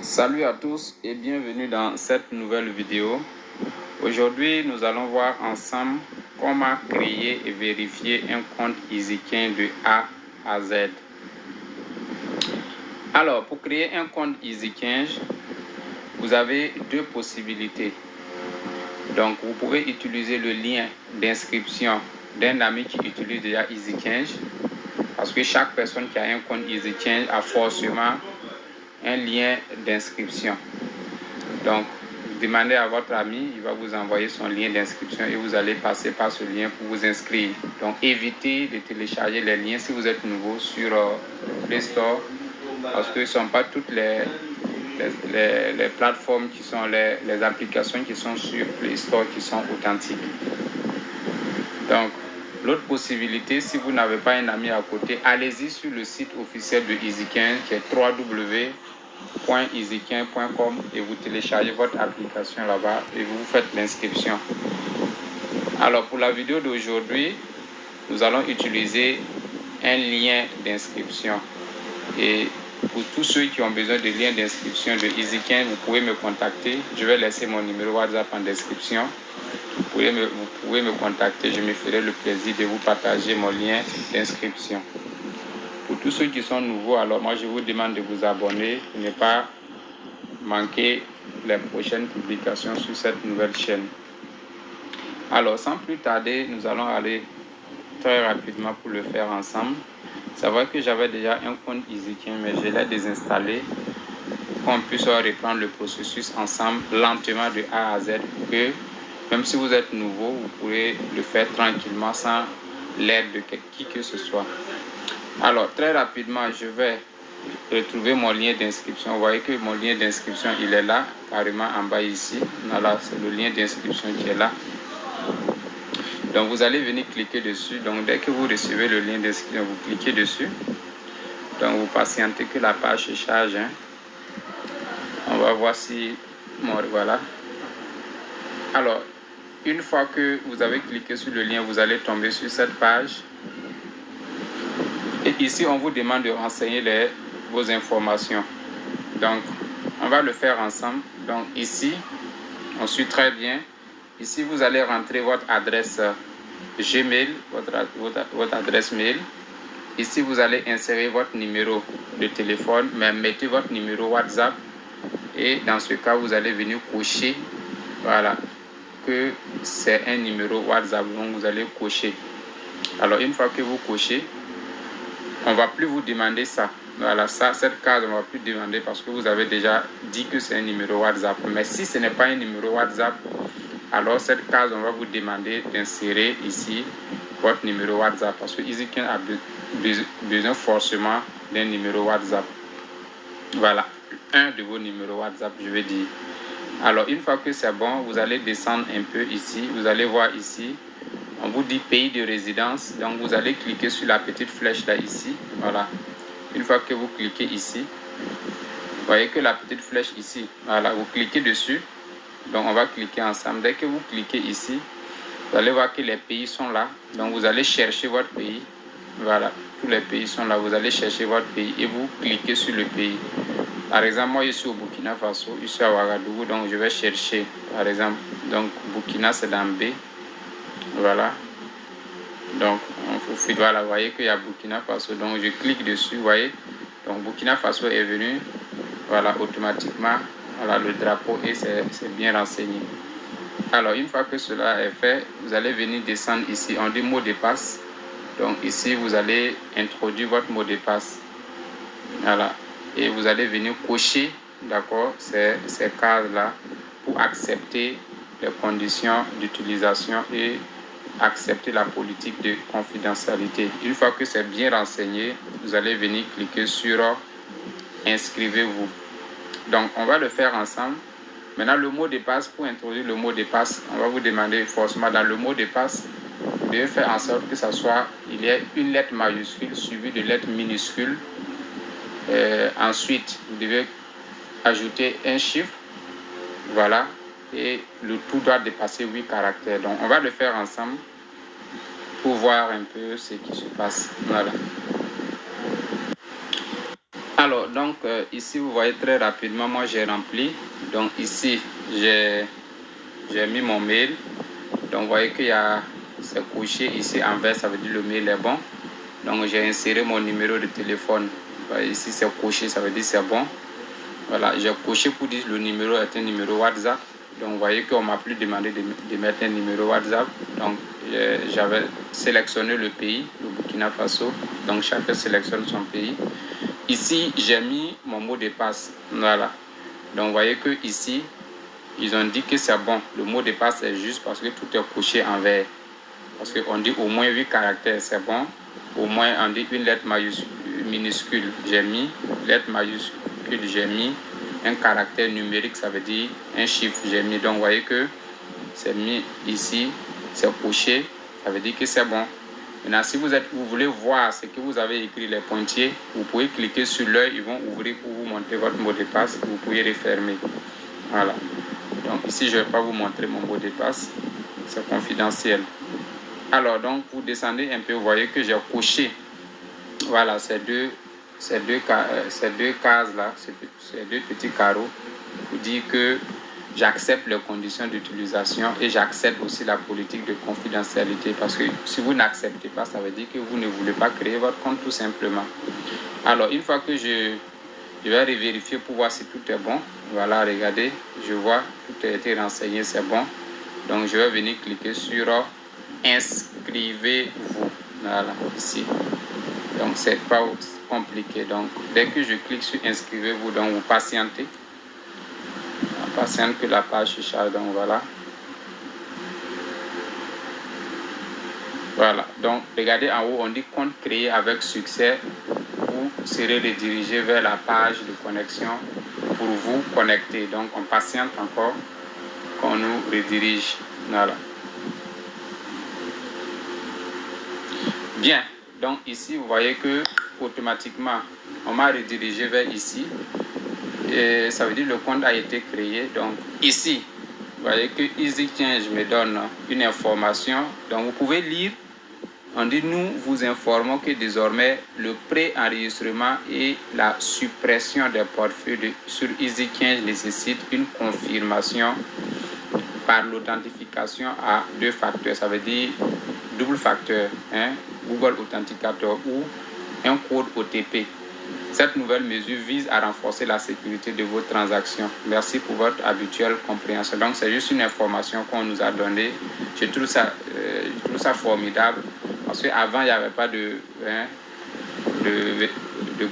Salut à tous et bienvenue dans cette nouvelle vidéo. Aujourd'hui, nous allons voir ensemble comment créer et vérifier un compte EasyKing de A à Z. Alors, pour créer un compte EasyKing, vous avez deux possibilités. Donc, vous pouvez utiliser le lien d'inscription d'un ami qui utilise déjà EasyKing, parce que chaque personne qui a un compte EasyKing a forcément un lien d'inscription. Donc, vous demandez à votre ami, il va vous envoyer son lien d'inscription et vous allez passer par ce lien pour vous inscrire. Donc, évitez de télécharger les liens si vous êtes nouveau sur Play Store, parce que ce ne sont pas toutes les plateformes qui sont les applications qui sont sur Play Store qui sont authentiques. Donc, l'autre possibilité, si vous n'avez pas un ami à côté, allez-y sur le site officiel de EasyKing qui est www.easyking.com et vous téléchargez votre application là-bas et vous faites l'inscription. Alors, pour la vidéo d'aujourd'hui, nous allons utiliser un lien d'inscription. Et pour tous ceux qui ont besoin de liens d'inscription de EasyKing, vous pouvez me contacter. Je vais laisser mon numéro WhatsApp en description. Vous pouvez me contacter, je me ferai le plaisir de vous partager mon lien d'inscription. Pour tous ceux qui sont nouveaux, alors moi je vous demande de vous abonner pour ne pas manquer les prochaines publications sur cette nouvelle chaîne. Alors sans plus tarder, nous allons aller très rapidement pour le faire ensemble. C'est vrai que j'avais déjà un compte EasyKing, mais je l'ai désinstallé pour qu'on puisse reprendre le processus ensemble lentement de A à Z pour que même si vous êtes nouveau, vous pourrez le faire tranquillement sans l'aide de qui que ce soit. Alors, très rapidement, je vais retrouver mon lien d'inscription. Vous voyez que mon lien d'inscription, il est là, carrément en bas ici. Voilà, c'est le lien d'inscription qui est là. Donc, vous allez venir cliquer dessus. Donc, dès que vous recevez le lien d'inscription, vous cliquez dessus. Donc, vous patientez que la page se charge. On va voir si... Bon, voilà. Alors, une fois que vous avez cliqué sur le lien, vous allez tomber sur cette page. Et ici, on vous demande de renseigner vos informations. Donc, on va le faire ensemble. Donc, ici, on suit très bien. Ici, vous allez rentrer votre adresse Gmail, votre adresse mail. Ici, vous allez insérer votre numéro de téléphone, mais mettez votre numéro WhatsApp. Et dans ce cas, vous allez venir cocher, voilà, que c'est un numéro WhatsApp. Donc, vous allez cocher. Alors, une fois que vous cochez, on ne va plus vous demander ça. Voilà, cette case, on ne va plus demander parce que vous avez déjà dit que c'est un numéro WhatsApp. Mais si ce n'est pas un numéro WhatsApp, alors cette case, on va vous demander d'insérer ici votre numéro WhatsApp parce que EasyKing a besoin forcément d'un numéro WhatsApp. Voilà, un de vos numéros WhatsApp, je vais dire. Alors, une fois que c'est bon, vous allez descendre un peu ici. Vous allez voir ici. On vous dit pays de résidence, donc vous allez cliquer sur la petite flèche là ici, voilà. Une fois que vous cliquez ici, vous voyez que la petite flèche ici, voilà, vous cliquez dessus, donc on va cliquer ensemble. Dès que vous cliquez ici, vous allez voir que les pays sont là, donc vous allez chercher votre pays, voilà, tous les pays sont là, vous allez chercher votre pays et vous cliquez sur le pays. Par exemple, moi je suis au Burkina Faso, je suis à Ouagadougou, donc je vais chercher, par exemple, donc Burkina c'est dans B. Voilà, donc voilà, vous voyez qu'il y a Burkina Faso, donc je clique dessus, vous voyez, donc Burkina Faso est venu, voilà, automatiquement, voilà le drapeau et c'est bien renseigné. Alors une fois que cela est fait, vous allez venir descendre ici, on dit mot de passe, donc ici vous allez introduire votre mot de passe, voilà, et vous allez venir cocher, d'accord, ces cases là pour accepter les conditions d'utilisation et accepter la politique de confidentialité. Une fois que c'est bien renseigné, vous allez venir cliquer sur inscrivez-vous. Donc on va le faire ensemble. Maintenant le mot de passe, pour introduire le mot de passe, on va vous demander forcément dans le mot de passe, vous devez faire en sorte que ça soit, il y ait une lettre majuscule suivie de lettres minuscules. Ensuite vous devez ajouter un chiffre, voilà, et le tout doit dépasser 8 caractères. Donc on va le faire ensemble pour voir un peu ce qui se passe. Voilà. Alors, donc, ici, vous voyez très rapidement, moi, j'ai rempli. Donc, ici, j'ai mis mon mail. Donc, vous voyez qu'il y a, c'est coché ici en vert, ça veut dire le mail est bon. Donc, j'ai inséré mon numéro de téléphone. Vous voyez, ici, c'est coché, ça veut dire c'est bon. Voilà, j'ai coché pour dire que le numéro est un numéro WhatsApp. Donc, vous voyez qu'on m'a plus demandé de mettre un numéro WhatsApp. Donc, j'avais sélectionné le pays, le Burkina Faso. Donc, chacun sélectionne son pays. Ici, j'ai mis mon mot de passe. Voilà. Donc, vous voyez que ici, ils ont dit que c'est bon. Le mot de passe est juste parce que tout est couché en vert. Parce qu'on dit au moins 8 caractères, c'est bon. Au moins, on dit une lettre minuscule, j'ai mis. Lettre majuscule, j'ai mis. Un caractère numérique, ça veut dire un chiffre, j'ai mis. Donc, vous voyez que c'est mis ici, c'est couché. Ça veut dire que c'est bon. Maintenant, si vous voulez voir ce que vous avez écrit, les pointiers, vous pouvez cliquer sur l'œil, ils vont ouvrir pour vous montrer votre mot de passe. Vous pouvez refermer. Voilà. Donc ici, je ne vais pas vous montrer mon mot de passe. C'est confidentiel. Alors, donc, vous descendez un peu, vous voyez que j'ai coché. Voilà, ces deux cases-là, ces deux petits carreaux, pour dire que j'accepte les conditions d'utilisation et j'accepte aussi la politique de confidentialité parce que si vous n'acceptez pas, ça veut dire que vous ne voulez pas créer votre compte tout simplement. Alors, une fois que je vais vérifier pour voir si tout est bon. Voilà, regardez, je vois, tout a été renseigné, c'est bon. Donc, je vais venir cliquer sur inscrivez-vous. Voilà, ici. Donc, c'est pas compliqué. Donc, dès que je clique sur inscrivez-vous, donc vous patientez. On patiente que la page se charge. Donc, voilà. Voilà. Donc, regardez en haut, on dit compte créé avec succès. Vous serez redirigé vers la page de connexion pour vous connecter. Donc, on patiente encore qu'on nous redirige. Voilà. Bien. Donc, ici, vous voyez que automatiquement, on m'a redirigé vers ici. Et ça veut dire que le compte a été créé. Donc, ici, vous voyez que EasyChange me donne une information. Donc, vous pouvez lire. On dit, nous vous informons que désormais, le pré-enregistrement et la suppression des portefeuilles sur EasyChange nécessitent une confirmation par l'authentification à 2 facteurs. Ça veut dire double facteur, hein, Google Authenticator ou un code OTP. Cette nouvelle mesure vise à renforcer la sécurité de vos transactions. Merci pour votre habituelle compréhension. Donc, c'est juste une information qu'on nous a donnée. Je trouve ça formidable parce qu'avant, il n'y avait pas de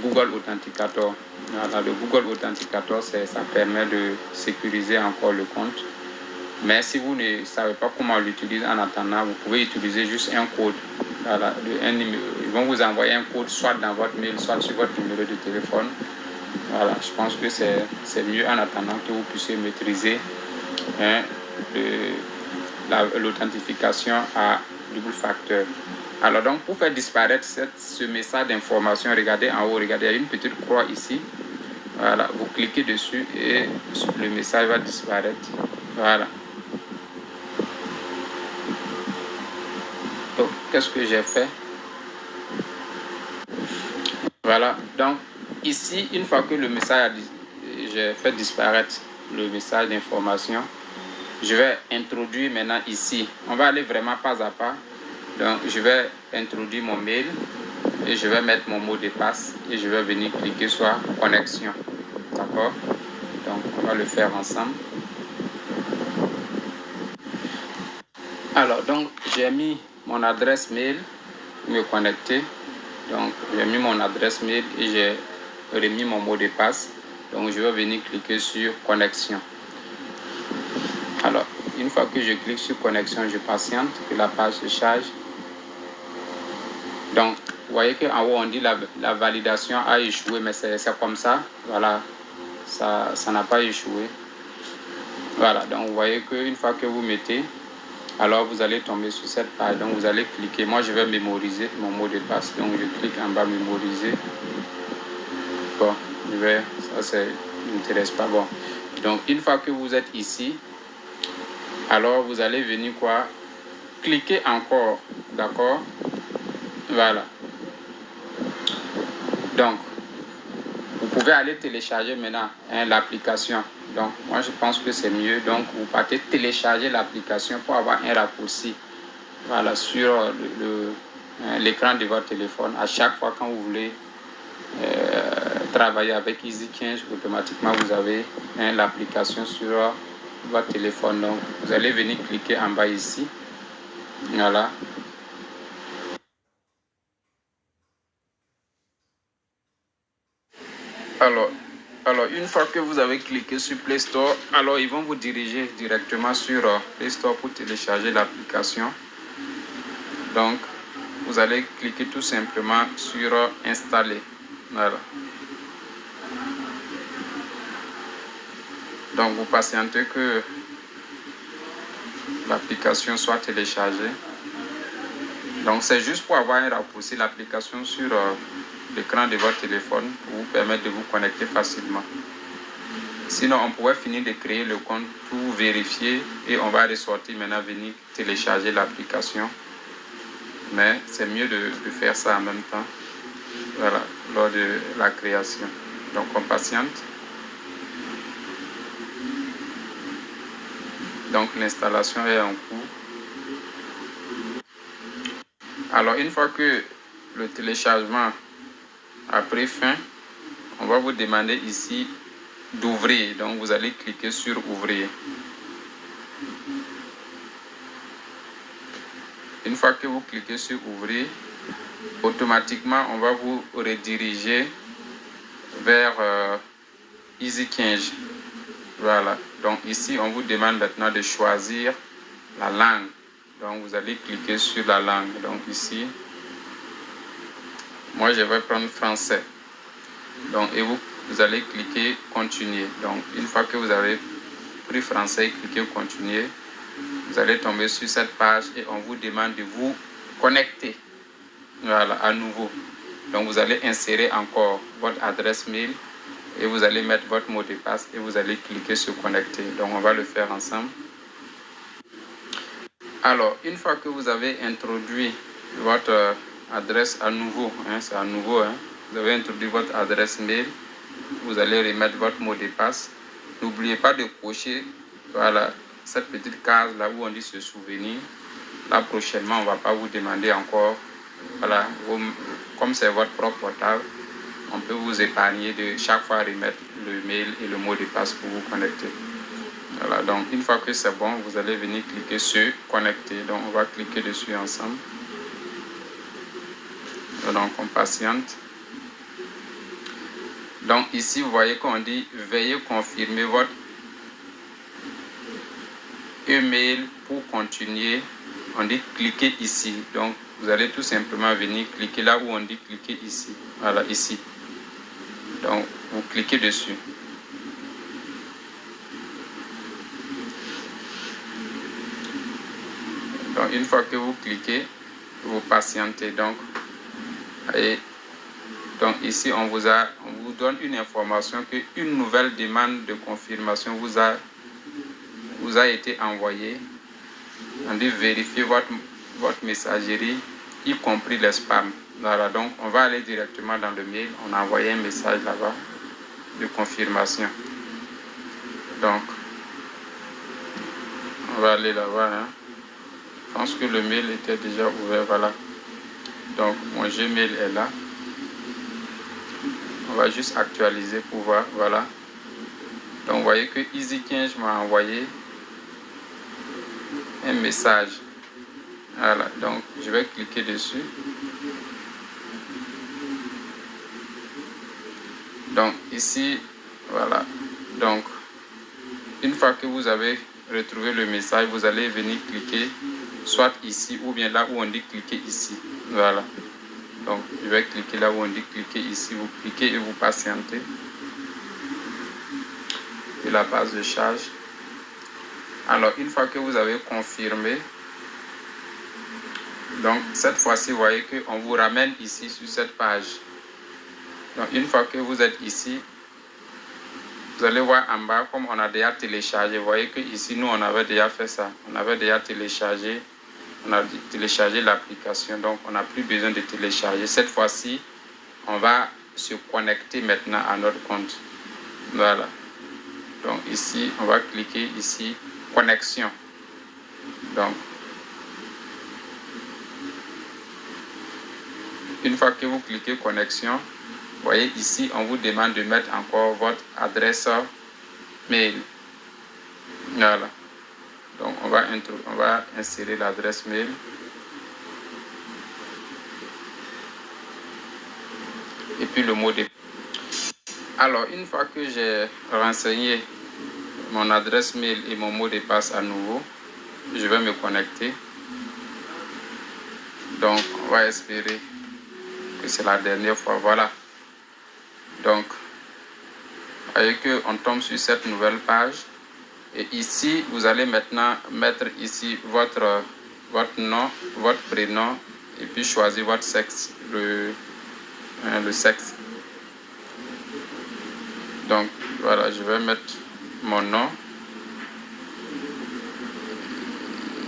Google Authenticator. Voilà, le Google Authenticator, ça permet de sécuriser encore le compte. Mais si vous ne savez pas comment l'utiliser en attendant, vous pouvez utiliser juste un code. Voilà, ils vont vous envoyer un code soit dans votre mail, soit sur votre numéro de téléphone. Voilà, je pense que c'est mieux en attendant que vous puissiez maîtriser l'authentification à double facteur. Alors donc, pour faire disparaître ce message d'information, regardez en haut, regardez, il y a une petite croix ici. Voilà, vous cliquez dessus et le message va disparaître. Voilà. Donc, qu'est-ce que j'ai fait? Voilà, donc ici, une fois que le message j'ai fait disparaître le message d'information, je vais introduire maintenant ici. On va aller vraiment pas à pas. Donc, je vais introduire mon mail et je vais mettre mon mot de passe et je vais venir cliquer sur connexion. D'accord? Donc, on va le faire ensemble. Alors, donc, j'ai mis mon adresse mail pour me connecter. Donc, j'ai mis mon adresse mail et j'ai remis mon mot de passe. Donc, je vais venir cliquer sur connexion. Alors, une fois que je clique sur connexion, je patiente que la page se charge. Donc, vous voyez qu'en haut, on dit la validation a échoué, mais c'est comme ça. Voilà, ça n'a pas échoué. Voilà, donc vous voyez qu'une fois que vous mettez, alors vous allez tomber sur cette page. Donc, vous allez cliquer. Moi, je vais mémoriser mon mot de passe. Donc, je clique en bas, mémoriser. Bon, ça ne m'intéresse pas. Bon, donc, une fois que vous êtes ici, alors vous allez venir quoi? Cliquez encore, d'accord? Voilà. Donc, pouvez aller télécharger maintenant l'application. Donc, moi, je pense que c'est mieux. Donc, vous partez télécharger l'application pour avoir un raccourci, voilà, sur l'écran de votre téléphone. À chaque fois quand vous voulez travailler avec EasyChange, automatiquement, vous avez l'application sur votre téléphone. Donc, vous allez venir cliquer en bas ici. Voilà. Alors, une fois que vous avez cliqué sur Play Store, alors ils vont vous diriger directement sur Play Store pour télécharger l'application. Donc, vous allez cliquer tout simplement sur Installer. Voilà. Donc, vous patientez que l'application soit téléchargée. Donc, c'est juste pour avoir un raccourci l'application sur l'écran de votre téléphone pour vous permettre de vous connecter facilement. Sinon, on pourrait finir de créer le compte pour vérifier et on va ressortir maintenant, venir télécharger l'application. Mais c'est mieux de faire ça en même temps, voilà, lors de la création. Donc, on patiente. Donc, l'installation est en cours. Alors, une fois que le téléchargement a pris fin, on va vous demander ici d'ouvrir. Donc, vous allez cliquer sur Ouvrir. Une fois que vous cliquez sur Ouvrir, automatiquement, on va vous rediriger vers EasyChange. Voilà. Donc, ici, on vous demande maintenant de choisir la langue. Donc, vous allez cliquer sur la langue. Donc, ici, moi, je vais prendre français. Donc, et vous allez cliquer Continuer. Donc, une fois que vous avez pris français, cliquez Continuer. Vous allez tomber sur cette page et on vous demande de vous connecter. Voilà, à nouveau. Donc, vous allez insérer encore votre adresse mail et vous allez mettre votre mot de passe et vous allez cliquer sur Connecter. Donc, on va le faire ensemble. Alors, une fois que vous avez introduit votre adresse à nouveau, c'est à nouveau, vous avez introduit votre adresse mail, vous allez remettre votre mot de passe. N'oubliez pas de cocher, voilà, cette petite case là où on dit se souvenir. Là, prochainement, on ne va pas vous demander encore, voilà, comme c'est votre propre portable, on peut vous épargner de chaque fois remettre le mail et le mot de passe pour vous connecter. Voilà, donc une fois que c'est bon, vous allez venir cliquer sur Connecter. Donc, on va cliquer dessus ensemble. Donc, on patiente. Donc, ici, vous voyez qu'on dit veuillez confirmer votre email pour continuer. On dit cliquer ici. Donc, vous allez tout simplement venir cliquer là où on dit cliquer ici. Voilà, ici. Donc, vous cliquez dessus. Donc, une fois que vous cliquez, vous patientez. Donc, et donc ici, on vous donne une information qu'une nouvelle demande de confirmation vous a été envoyée. On dit vérifier votre messagerie, y compris les spams. Voilà, donc on va aller directement dans le mail. On a envoyé un message là-bas de confirmation. Donc, on va aller là-bas. Je pense que le mail était déjà ouvert. Voilà. Donc, mon Gmail est là. On va juste actualiser pour voir. Voilà. Donc, vous voyez que EasyChange m'a envoyé un message. Voilà. Donc, je vais cliquer dessus. Donc, ici, voilà. Donc, une fois que vous avez retrouvé le message, vous allez venir cliquer soit ici ou bien là où on dit cliquer ici. Voilà. Donc, je vais cliquer là où on dit cliquer ici. Vous cliquez et vous patientez. Et la base de charge. Alors, une fois que vous avez confirmé, donc cette fois-ci, vous voyez qu'on vous ramène ici sur cette page. Donc, une fois que vous êtes ici, vous allez voir en bas, comme on a déjà téléchargé. Vous voyez que ici, nous, on avait déjà fait ça. On avait déjà téléchargé. On a téléchargé l'application. Donc, on n'a plus besoin de télécharger. Cette fois-ci, on va se connecter maintenant à notre compte. Voilà. Donc ici, on va cliquer ici, connexion. Donc, une fois que vous cliquez connexion, vous voyez ici, on vous demande de mettre encore votre adresse mail. Voilà. Donc, on va insérer l'adresse mail. Et puis le mot de passe. Alors, une fois que j'ai renseigné mon adresse mail et mon mot de passe à nouveau, je vais me connecter. Donc, on va espérer que c'est la dernière fois. Voilà. Donc, vous voyez qu'on tombe sur cette nouvelle page. Et ici, vous allez maintenant mettre ici votre nom, votre prénom, et puis choisir votre sexe, le sexe. Donc, voilà, je vais mettre mon nom.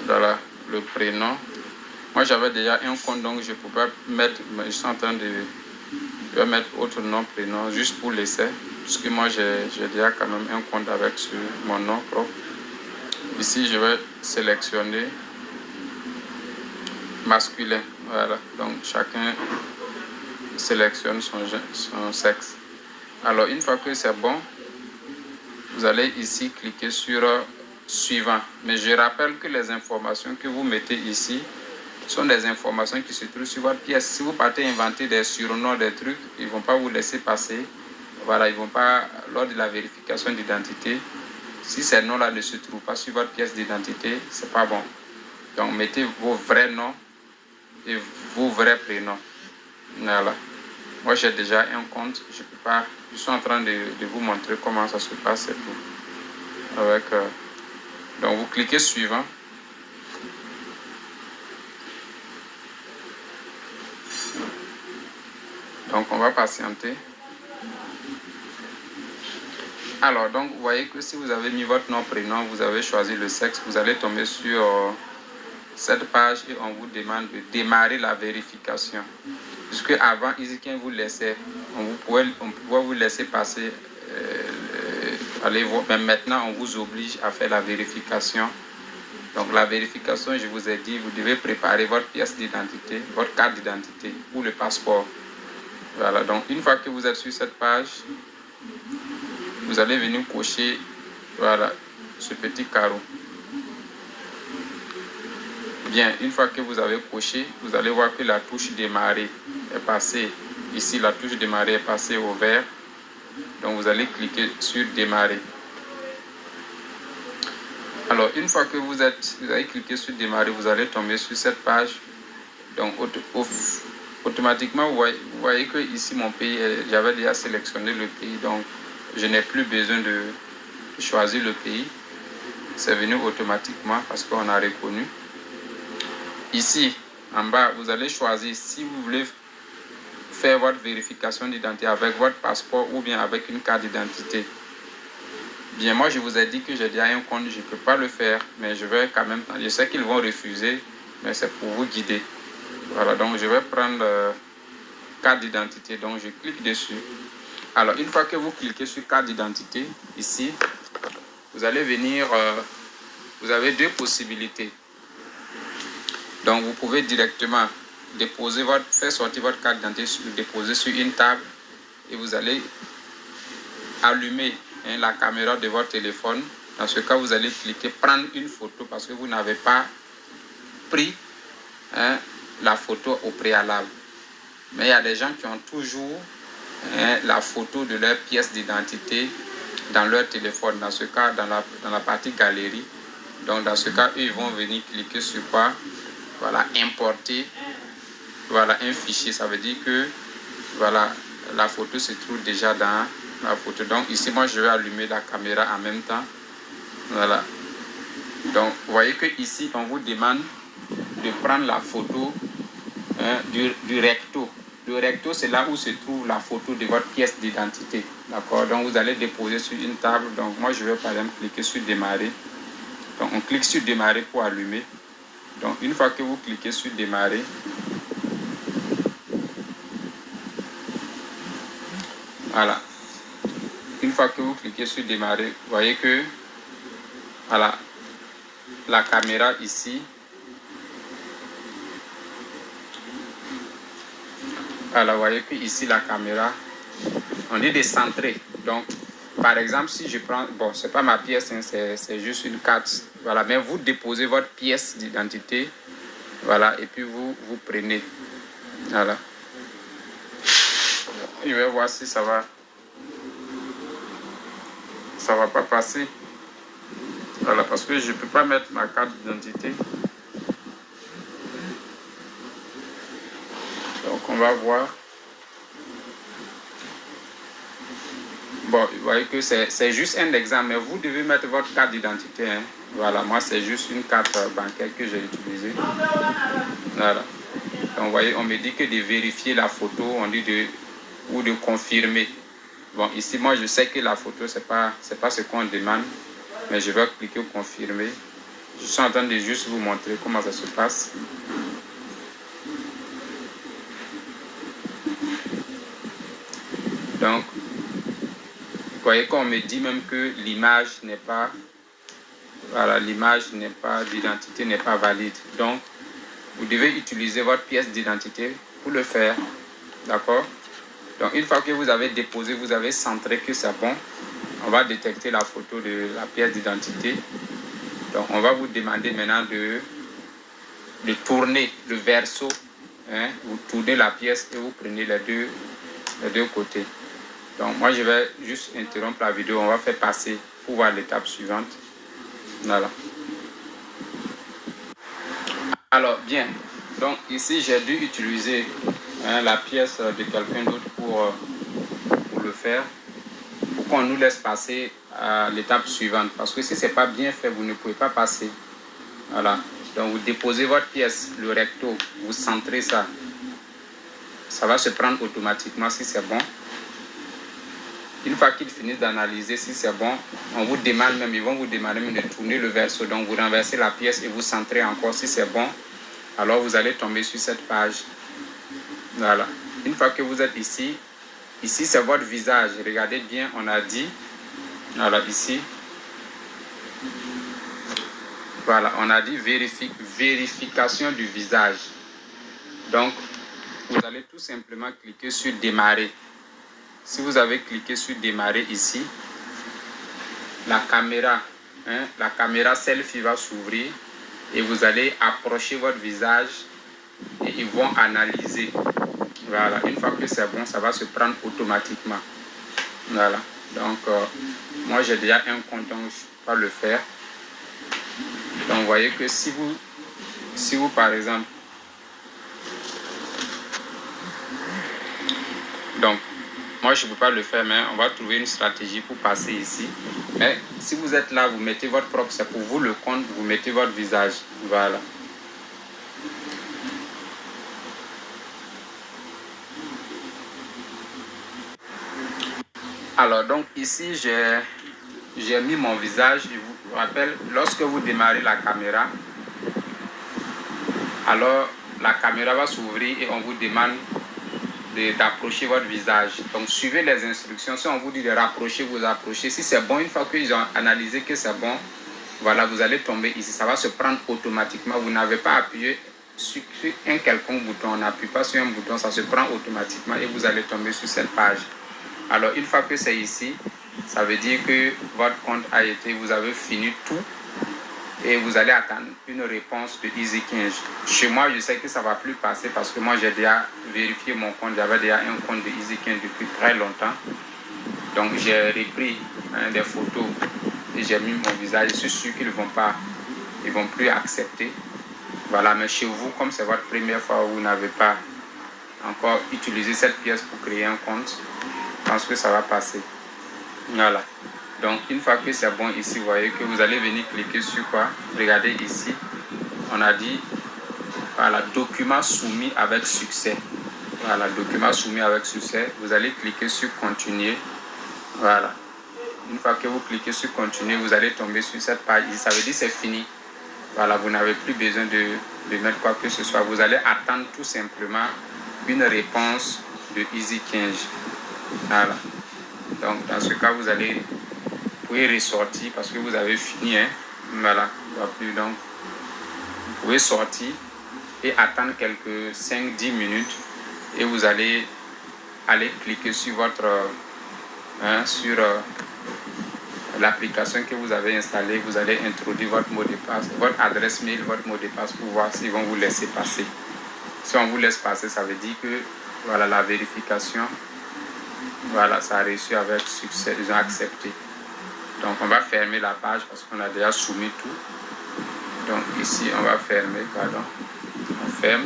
Voilà, le prénom. Moi, j'avais déjà un compte, donc je ne peux pas mettre, mais je suis en train de... Je vais mettre autre nom, prénom, juste pour l'essai. Puisque moi, j'ai déjà quand même un compte avec mon nom propre. Ici, je vais sélectionner masculin. Voilà, donc chacun sélectionne son sexe. Alors, une fois que c'est bon, vous allez ici cliquer sur suivant. Mais je rappelle que les informations que vous mettez ici sont des informations qui se trouvent sur votre pièce. Si vous partez inventer des surnoms, des trucs, ils ne vont pas vous laisser passer. Voilà, ils vont pas, lors de la vérification d'identité, si ces noms-là ne se trouvent pas sur votre pièce d'identité, c'est pas bon. Donc, mettez vos vrais noms et vos vrais prénoms. Voilà. Moi, j'ai déjà un compte. Je peux pas. Je suis en train de vous montrer comment ça se passe. C'est tout. Avec, donc, vous cliquez suivant. Donc, on va patienter. Alors, donc, vous voyez que si vous avez mis votre nom, prénom, vous avez choisi le sexe, vous allez tomber sur cette page et on vous demande de démarrer la vérification. Puisque avant, ici, quand vous laissez, on pouvait vous laisser passer, allez voir, mais maintenant, on vous oblige à faire la vérification. Donc, la vérification, je vous ai dit, vous devez préparer votre pièce d'identité, votre carte d'identité ou le passeport. Voilà, donc une fois que vous êtes sur cette page, vous allez venir cocher, voilà, ce petit carreau. Bien, une fois que vous avez coché, vous allez voir que la touche démarrer est passée. Ici, la touche démarrer est passée au vert. Donc, vous allez cliquer sur démarrer. Alors, une fois que vous avez cliqué sur démarrer, vous allez tomber sur cette page. Donc, automatiquement, vous voyez que ici, mon pays, j'avais déjà sélectionné le pays. Donc, je n'ai plus besoin de choisir le pays. C'est venu automatiquement parce qu'on a reconnu. Ici, en bas, vous allez choisir si vous voulez faire votre vérification d'identité avec votre passeport ou bien avec une carte d'identité. Bien, moi, je vous ai dit que j'ai déjà un compte, je ne peux pas le faire, mais je vais quand même... Je sais qu'ils vont refuser, mais c'est pour vous guider. Voilà, donc je vais prendre carte d'identité, donc je clique dessus. Alors, une fois que vous cliquez sur carte d'identité, ici, vous allez venir... vous avez deux possibilités. Donc, vous pouvez directement faire sortir votre carte d'identité, déposer sur une table et vous allez allumer la caméra de votre téléphone. Dans ce cas, vous allez cliquer prendre une photo parce que vous n'avez pas pris la photo au préalable. Mais il y a des gens qui ont toujours la photo de leur pièce d'identité dans leur téléphone. Dans ce cas, dans la partie galerie. Donc, dans ce cas, eux, ils vont venir cliquer sur quoi? Voilà, importer, voilà, un fichier. Ça veut dire que, voilà, la photo se trouve déjà dans la photo. Donc, ici, moi, je vais allumer la caméra en même temps. Voilà. Donc, vous voyez que ici, on vous demande de prendre la photo du recto. Le recto, c'est là où se trouve la photo de votre pièce d'identité. D'accord? Donc, vous allez déposer sur une table. Donc, moi, je vais, par exemple, cliquer sur démarrer. Donc, on clique sur démarrer pour allumer. Donc, une fois que vous cliquez sur démarrer, Voilà. Une fois que vous cliquez sur démarrer, vous voyez que voilà, la caméra ici, voilà, vous voyez que ici la caméra, on dit de centrer. Donc, par exemple, si je prends, bon, c'est pas ma pièce, hein, c'est juste une carte. Voilà, mais vous déposez votre pièce d'identité, voilà, et puis vous prenez. Voilà. Je vais voir si ça va pas passer. Voilà, parce que je peux pas mettre ma carte d'identité. Donc, on va voir. Bon, vous voyez que c'est juste un exemple, mais vous devez mettre votre carte d'identité. Hein. Voilà, moi, c'est juste une carte bancaire que j'ai utilisée. Voilà. Donc, vous voyez, on me dit que de vérifier la photo, on dit ou de confirmer. Bon, ici, moi, je sais que la photo, c'est pas ce qu'on demande, mais je vais cliquer confirmer. Je suis en train de juste vous montrer comment ça se passe. Donc, vous voyez qu'on me dit même que l'image n'est pas, voilà, l'image n'est pas, d'identité n'est pas valide. Donc, vous devez utiliser votre pièce d'identité pour le faire. D'accord? Donc, une fois que vous avez déposé, vous avez centré que c'est bon, on va détecter la photo de la pièce d'identité. Donc, on va vous demander maintenant de tourner le verso. Hein? Vous tournez la pièce et vous prenez les deux côtés. Donc, moi, je vais juste interrompre la vidéo. On va faire passer pour voir l'étape suivante. Voilà. Alors, bien. Donc, ici, j'ai dû utiliser la pièce de quelqu'un d'autre pour le faire. Pour qu'on nous laisse passer à l'étape suivante. Parce que si ce n'est pas bien fait, vous ne pouvez pas passer. Voilà. Donc, vous déposez votre pièce, le recto, vous centrez ça. Ça va se prendre automatiquement si c'est bon. Une fois qu'ils finissent d'analyser si c'est bon, on vous demande même, ils vont vous demander même de tourner le verso. Donc vous renversez la pièce et vous centrez encore si c'est bon. Alors vous allez tomber sur cette page. Voilà. Une fois que vous êtes ici c'est votre visage. Regardez bien, on a dit, voilà ici. Voilà, on a dit vérification du visage. Donc vous allez tout simplement cliquer sur démarrer. Si vous avez cliqué sur démarrer ici, la caméra selfie va s'ouvrir et vous allez approcher votre visage et ils vont analyser. Voilà, une fois que c'est bon, ça va se prendre automatiquement. Voilà, donc moi j'ai déjà un compte, donc je ne peux pas le faire. Donc vous voyez que si vous par exemple, donc moi, je ne peux pas le faire, mais on va trouver une stratégie pour passer ici. Mais si vous êtes là, vous mettez votre propre, c'est pour vous le compte, vous mettez votre visage. Voilà. Alors, donc ici, j'ai mis mon visage. Je vous rappelle, lorsque vous démarrez la caméra, alors la caméra va s'ouvrir et on vous demande d'approcher votre visage. Donc suivez les instructions. Si on vous dit de rapprocher, vous approchez. Si c'est bon, une fois qu'ils ont analysé que c'est bon, voilà, vous allez tomber ici. Ça va se prendre automatiquement. Vous n'avez pas appuyé sur un quelconque bouton. On n'appuie pas sur un bouton, ça se prend automatiquement et vous allez tomber sur cette page. Alors une fois que c'est ici, ça veut dire que votre compte a été, vous avez fini tout. Et vous allez attendre une réponse de EasyKinge. Chez moi, je sais que ça ne va plus passer parce que moi, j'ai déjà vérifié mon compte. J'avais déjà un compte de EasyKinge depuis très longtemps. Donc, j'ai repris des photos et j'ai mis mon visage. Je suis sûr qu'ils ne vont plus accepter. Voilà, mais chez vous, comme c'est votre première fois, vous n'avez pas encore utilisé cette pièce pour créer un compte, je pense que ça va passer. Voilà. Donc, une fois que c'est bon ici, vous voyez que vous allez venir cliquer sur quoi? Regardez ici, on a dit, voilà, document soumis avec succès. Voilà, document soumis avec succès. Vous allez cliquer sur continuer. Voilà. Une fois que vous cliquez sur continuer, vous allez tomber sur cette page. Ça veut dire que c'est fini. Voilà, vous n'avez plus besoin de mettre quoi que ce soit. Vous allez attendre tout simplement une réponse de EasyKinge. Voilà. Donc dans ce cas, vous pouvez ressortir parce que vous avez fini. Hein. Voilà, il va plus. Donc vous pouvez sortir et attendre quelques 5-10 minutes et vous allez cliquer sur votre l'application que vous avez installée. Vous allez introduire votre mot de passe, votre adresse mail, votre mot de passe pour voir s'ils vont vous laisser passer. Si on vous laisse passer, ça veut dire que voilà, la vérification, voilà, ça a réussi avec succès, ils ont accepté. Donc on va fermer la page parce qu'on a déjà soumis tout. Donc ici on va fermer, pardon, on ferme.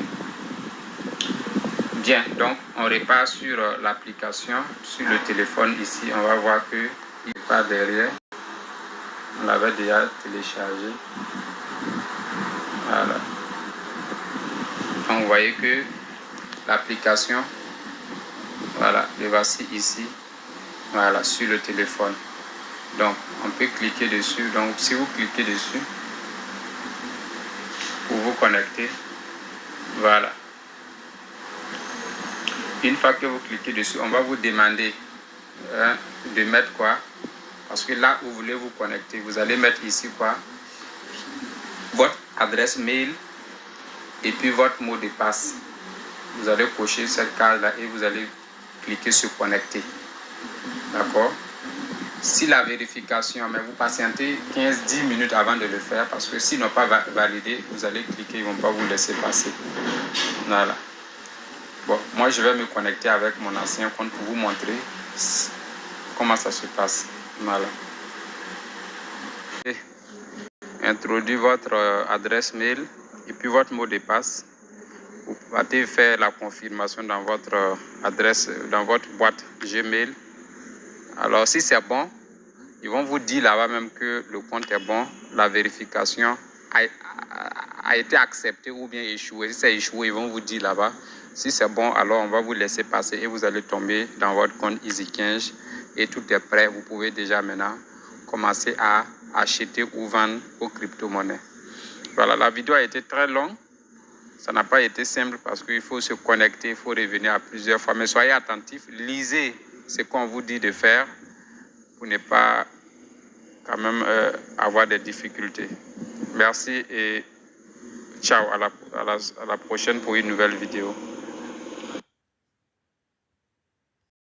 Bien, donc on repart sur l'application, sur le téléphone ici, on va voir que il part derrière. On l'avait déjà téléchargé. Voilà. Donc vous voyez que l'application, voilà, le voici ici, voilà, sur le téléphone. Donc on peut cliquer dessus. Donc si vous cliquez dessus pour vous connecter, voilà. Une fois que vous cliquez dessus, on va vous demander de mettre quoi? Parce que là où vous voulez vous connecter, vous allez mettre ici quoi? Votre adresse mail et puis votre mot de passe. Vous allez cocher cette case-là et vous allez cliquer sur connecter. D'accord? Si la vérification, mais vous patientez 15-10 minutes avant de le faire parce que s'ils n'ont pas validé, vous allez cliquer, ils ne vont pas vous laisser passer. Voilà. Bon, moi je vais me connecter avec mon ancien compte pour vous montrer comment ça se passe. Voilà. Introduisez votre adresse mail et puis votre mot de passe. Vous pouvez faire la confirmation dans votre adresse, dans votre boîte Gmail. Alors si c'est bon, ils vont vous dire là-bas même que le compte est bon, la vérification a été acceptée ou bien échouée. Si c'est échoué, ils vont vous dire là-bas. Si c'est bon, alors on va vous laisser passer et vous allez tomber dans votre compte EasyCange et tout est prêt. Vous pouvez déjà maintenant commencer à acheter ou vendre vos crypto-monnaies. Voilà, la vidéo a été très longue. Ça n'a pas été simple parce qu'il faut se connecter, il faut revenir à plusieurs fois. Mais soyez attentifs, lisez ce qu'on vous dit de faire pour ne pas quand même avoir des difficultés. Merci et ciao, à la prochaine pour une nouvelle vidéo.